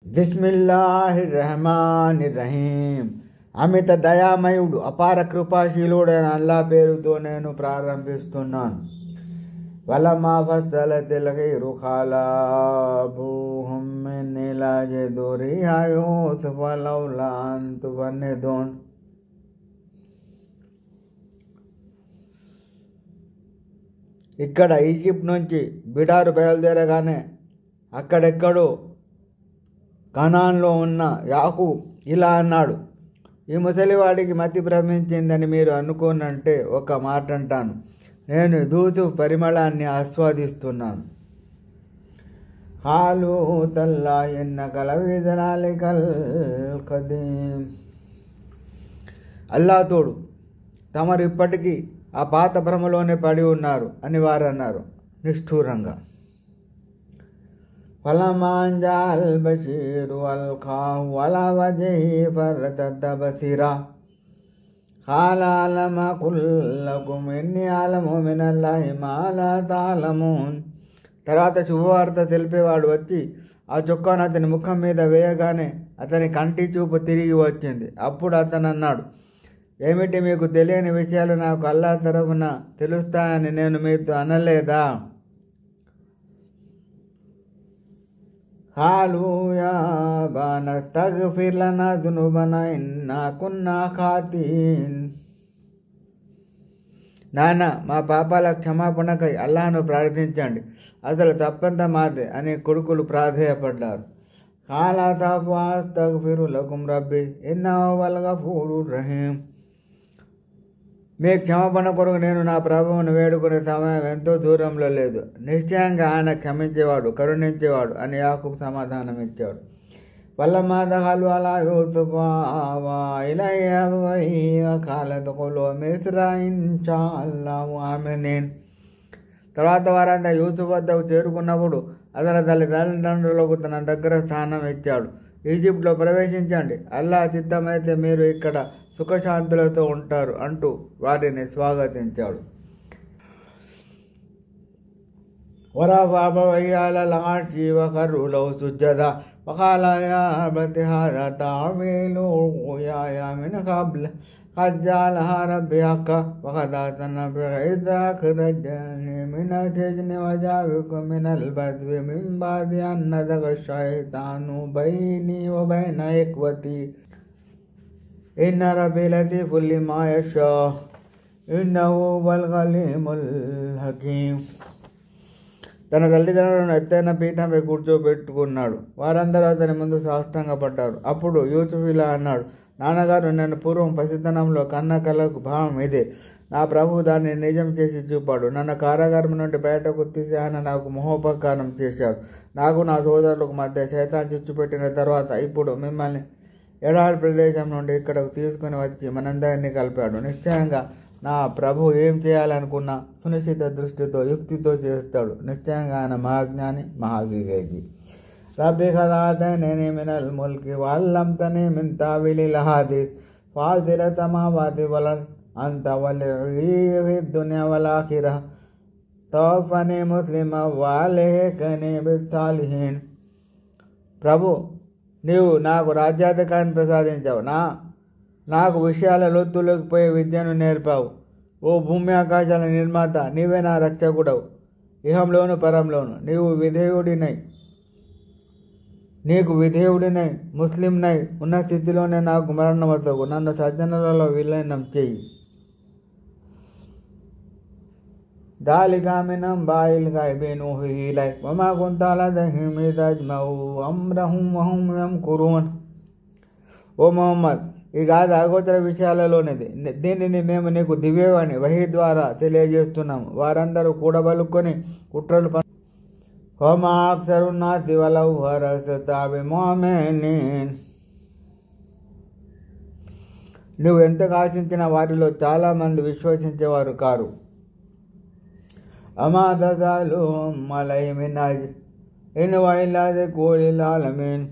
బిస్మిల్లాహిర్రహమానిర్రహీం. అమిత దయామయుడు అపార కృపాశీలుడైన అల్లా పేరుతో నేను ప్రారంభిస్తున్నాను. వలమా ఫస్తలతిల్ గైరు ఖాలాబూహుం మిన్ ఇలాజి దురియా యూసుఫ లౌలా అన్ తుఫన్నిదున్. ఇక్కడ ఈజిప్ట్ నుంచి బిడారు బయలుదేరగానే అక్కడెక్కడో కనాన్లో ఉన్న యాకూబ్ ఇలా అన్నాడు, ఈ ముసలివాడికి మతి భ్రమించిందని మీరు అనుకోనంటే ఒక మాట అంటాను, నేను యూసుఫ్ పరిమళాన్ని ఆస్వాదిస్తున్నాను. హాలు తల్లా ఎన్న కలవి జలాలికల్ కదీం. అల్లా తోడు, తమరు ఇప్పటికీ ఆ పాత భ్రమలోనే పడి ఉన్నారు అని వారు అన్నారు నిష్ఠూరంగా. ఫలమాంజాల్ బషీరు అల్ఖాహు అలా వజహి ఫర్తద్ద బసిరా ఖాలాలమ కుల్లకుమ్ ఇన్ని ఆలము మినల్లాహి మా లా తాలమూన్. తర్వాత శుభవార్త తెలిపేవాడు వచ్చి ఆ చొక్కాను అతని ముఖం మీద వేయగానే అతని కంటి చూపు తిరిగి వచ్చింది. అప్పుడు అతను అన్నాడు, ఏమిటి మీకు తెలియని విషయాలు నాకు అల్లా తరఫున తెలుస్తాయని నేను మీతో అనలేదా? ఖాలు యా అబానా అస్తగ్ఫిర్ లనా దునూబనా ఇన్నా కున్నా ఖాతీన్. నాన్న, మా పాపాల క్షమాపణకై అల్లాహ్ను ప్రార్థించండి, అసలు తప్పంతా మాదే అని కొడుకులు ప్రాధేయపడ్డారు. ఖాలా తఫాస్తగ్ఫిరు లకుం రబ్బి ఇన్నహు హువల్ గఫూరుర్ రహీం. మీ క్షమాపణ కొరకు నేను నా ప్రభువును వేడుకునే సమయం ఎంతో దూరంలో లేదు, నిశ్చయంగా ఆయన క్షమించేవాడు, కరుణించేవాడు అని యాకూబ్ సమాధానం ఇచ్చాడు. వల్లమ్మా దఖలు అలా యూసుఫ ఆవా ఇలైహి అబవైహి వఖాలత్ ఖులు మిస్ర ఇన్షా అల్లాహు ఆమినీన్. తర్వాత వారంతా యూసుఫ్ వద్దకు చేరుకున్నప్పుడు అతని తల్లిదండ్రులకు తన దగ్గర స్థానం ఇచ్చాడు. ఈజిప్ట్లో ప్రవేశించండి, అల్లా చిత్తమైతే మీరు ఇక్కడ సుఖశాంతులతో ఉంటారు అంటూ వారిని స్వాగతించాడు. ورفع أبويه على العرش وخروا له سجدا وقال يا أبت هذا تعويل رؤياي من قبل قد جعلها ربي حقا وقد أحسن بي إذ أخرجني من السجن وجاء بكم من البدو من بعد أن نزغ الشيطان بيني وبين إخوتي إن ربي لطيف لما يشاء إنه هو العليم الحكيم. తన తల్లిదండ్రులను ఎత్తైన పీఠంపై కూర్చోబెట్టుకున్నాడు. వారందరూ అతని ముందు సాష్టాంగపడ్డారు. అప్పుడు యూసుఫ్ ఇలా అన్నాడు, నాన్నగారు, నేను పూర్వం పసితనంలో కన్న కలకు భావం ఇదే. నా ప్రభువు దాన్ని నిజం చేసి చూపాడు. నన్ను కారాగారం నుండి బయటకు తీసి ఆయన నాకు మహోపకారం చేశాడు. నాకు నా సోదరులకు మధ్య శైతాన్ చిచ్చుపెట్టిన తర్వాత ఇప్పుడు మిమ్మల్ని ఎడారి ప్రదేశం నుండి ఇక్కడకు తీసుకుని వచ్చి మనందరినీ కలిపాడు. నిశ్చయంగా నా ప్రభు ఏం చేయాలనుకున్నా సునిశ్చిత దృష్టితో యుక్తితో చేస్తాడు. నిశ్చయంగా ఆయన మహాజ్ఞాని, మహావివేకి. రబ్బీ ఖద్ ఆతైతనీ మినల్ ముల్కి వఅల్లమ్తనీ మిన్ తావీలిల్ హదీస్ ఫాతిర సమావాతి వల్ అర్ద్ అంత వలీ ఫిద్ దున్యా వల్ ఆఖిరహ్ తవఫనీ ముస్లిమా వఅల్హిక్నీ బిస్సాలిహీన్. ప్రభు, నీవు నాకు రాజ్యాధికారాన్ని ప్రసాదించావు, నాకు విషయాల లోతులోకి పోయే విద్యను నేర్పావు. ఓ భూమి ఆకాశాల నిర్మాత, నీవే నా రక్షకుడవు, ఇహంలోను పరంలోను. నీకు విధేయుడినై ముస్లింనై ఉన్న స్థితిలోనే నాకు మరణమతకు నన్ను సజ్జనులలో విలీనం చెయ్యి. దాలికా మిన్ అంబాఇల్ గైబి నూహీహి ఇలైక వమా కున్త లదైహిమ్ ఇద్ అజ్మఊ అమ్రహుం వహుం యమ్కురూన్. ఓ ముహమ్మద్, ఈ గాథ అగోచర విషయాలలోనిది. దీనిని మేము నీకు దివ్యవాణి వహీ ద్వారా తెలియజేస్తున్నాము. వారందరూ కూడబలుకొని కుట్రలు వమా అక్సరు నాసి వలౌ హరస్త బిముమినీన్. నువ్వు ఎంతగా ఆశించిన వారిలో చాలామంది విశ్వసించేవారు కారు. అమా తజాలుహుం అలైహి మిన్ అజ్ర్ ఇన్ హువ ఇల్లా జిక్రుల్ ఆలమీన్.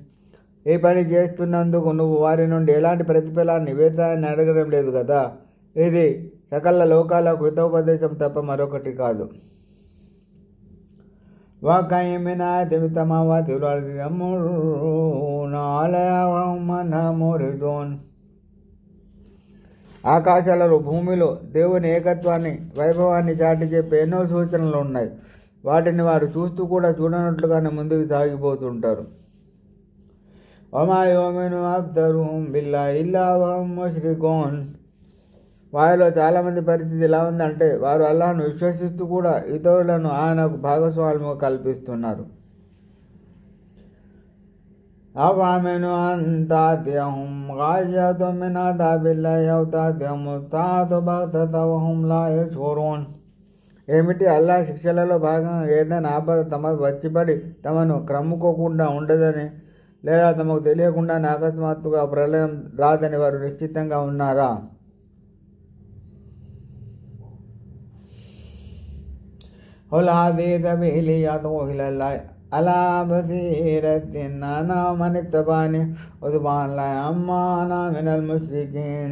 ఈ పని చేస్తున్నందుకు నువ్వు వారి నుండి ఎలాంటి ప్రతిఫలాన్ని, వేతనాన్ని అడగడం లేదు కదా. ఇది సకల లోకాలకు హితోపదేశం తప్ప మరొకటి కాదు. وكأين من آية في السماوات والأرض يمرون عليها وهم عنها معرضون. ఆకాశాలలో భూమిలో దేవుని ఏకత్వాన్ని వైభవాన్ని చాటి చెప్పే ఎన్నో సూచనలు ఉన్నాయి. వాటిని వారు చూస్తూ కూడా చూడనట్లుగానే ముందుకు సాగిపోతుంటారు. వమా యుమిను అక్తరుహుం బిల్లాహి ఇల్లా వహుం ముష్రికూన్. వారిలో చాలామంది పరిస్థితి ఎలా ఉందంటే వారు అల్లాహ్ను విశ్వసిస్తూ కూడా ఇతరులను ఆయనకు భాగస్వామ్యంగా కల్పిస్తున్నారు. అవామిను అంతాత్యహుం గాజియతుం మిన్ అదాబిల్లాహి ఔ తాత్యహుం తాతు బగ్తత వహుం లా యష్ఉరూన్. ఏమిటి? అల్లాహ్ శిక్షలలో భాగంగా ఏదైనా ఆపద తమకు వచ్చిపడి తమను క్రమ్ముకోకుండా ఉండదని, లేదా తమకు తెలియకుండానే అకస్మాత్తుగా ప్రళయం రాదని వారు నిశ్చితంగా ఉన్నారా? قل هذه سبيلي أدعو إلى الله على بصيرة أنا ومن اتبعني وسبحان الله عما أنا من المشركين.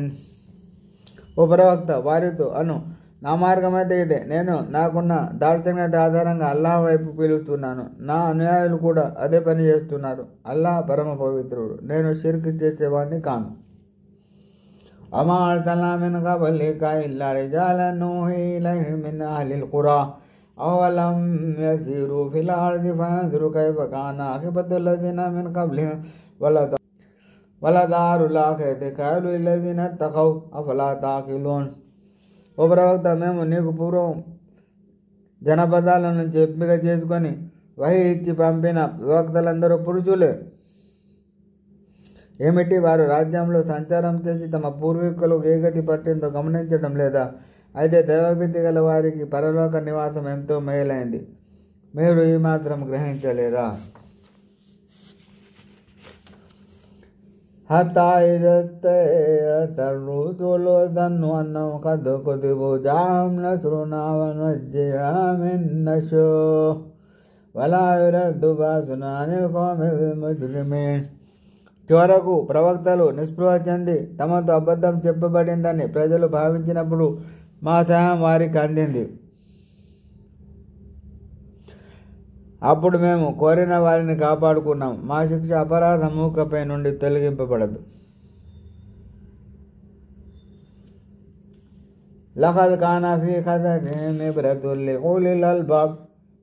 ఓ ప్రవక్త వారితో అను, నా మార్గం అయితే ఇదే. నేను నాకున్న దార్శనికత ఆధారంగా అల్లాహ్ వైపు పిలుస్తున్నాను. నా అనుయాయులు కూడా అదే పని చేస్తున్నారు. అల్లాహ్ పరమ పవిత్రుడు, నేను షిర్క్ చేసేవాడిని కాను. వమా అర్సల్నా మిన్ కబ్లిక ఇల్లా రిజాలన్ నూహీ ఇలైహిం మిన్ అహ్లిల్ ఖురా అవలం యసీరు ఫిల్ అర్ది ఫయంజురు కైఫ కాన ఆఖిబతుల్ లజీనా మిన్ కబ్లిహిం వలదారుల్ ఆఖిరతి ఖైరుల్ లిల్లజీనా తఖౌ అఫలా తాఖిలూన్. ఓ ప్రవక్త, మేము నీకు పూర్వం జనపదాల నుంచి ఎంపిక చేసుకొని వహీ ఇచ్చి పంపిన ప్రవక్తలందరూ పురుషులే. ఏమిటి? వారు రాజ్యంలో సంచారం చేసి తమ పూర్వీకులు ఏ గతి పట్టిందో గమనించడం లేదా? అయితే దైవభీతి గల వారికి పరలోక నివాసం ఎంతో మేలైంది. మీరు ఈ మాత్రం గ్రహించలేరా? హత్తా ఇదా తర్రుసులు ظنوا أنهم قد كذبوا جاءهم نصرنا ونجينا من نشوء ولا يرد بأسنا عن القوم المجرمين. చివరకు ప్రవక్తలు నిస్పృహ చెంది తమతో అబద్ధం చెప్పబడిందని ప్రజలు భావించినప్పుడు మా సహాయం వారికి అందింది. అప్పుడు మేము కోరిన వారిని కాపాడుకున్నాం. మా శిక్ష అపరాధ మూకపై నుండి తొలగింపబడదు. లఖద్ కాన ఫీ ఖససిహిం ఇబ్రతున్ లిఉలిల్ అల్బాబ్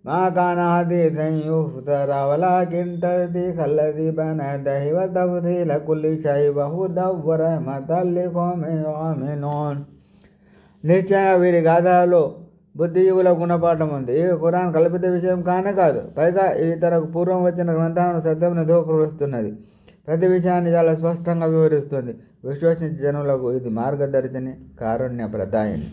మా కాన హదీసన్ యుఫ్తరా వలాకిన్ తస్దీఖల్ లదీ బైన యదైహి వ తఫ్సీల కుల్లి షై'in వ హుదన్ వ రహ్మతన్ లిఖౌమిన్ యు'మినూన్. నిశ్చయంగా వీరి గాథలో బుద్ధిజీవుల గుణపాఠం ఉంది. ఈ ఖురాన్ కల్పిత విషయం కానే కాదు. పైగా ఇది తనకు పూర్వం వచ్చిన గ్రంథాలను సత్యం ధృవపరుస్తున్నది. ప్రతి విషయాన్ని చాలా స్పష్టంగా వివరిస్తుంది. విశ్వసించే జనులకు ఇది మార్గదర్శిని, కారుణ్య ప్రదాయిని.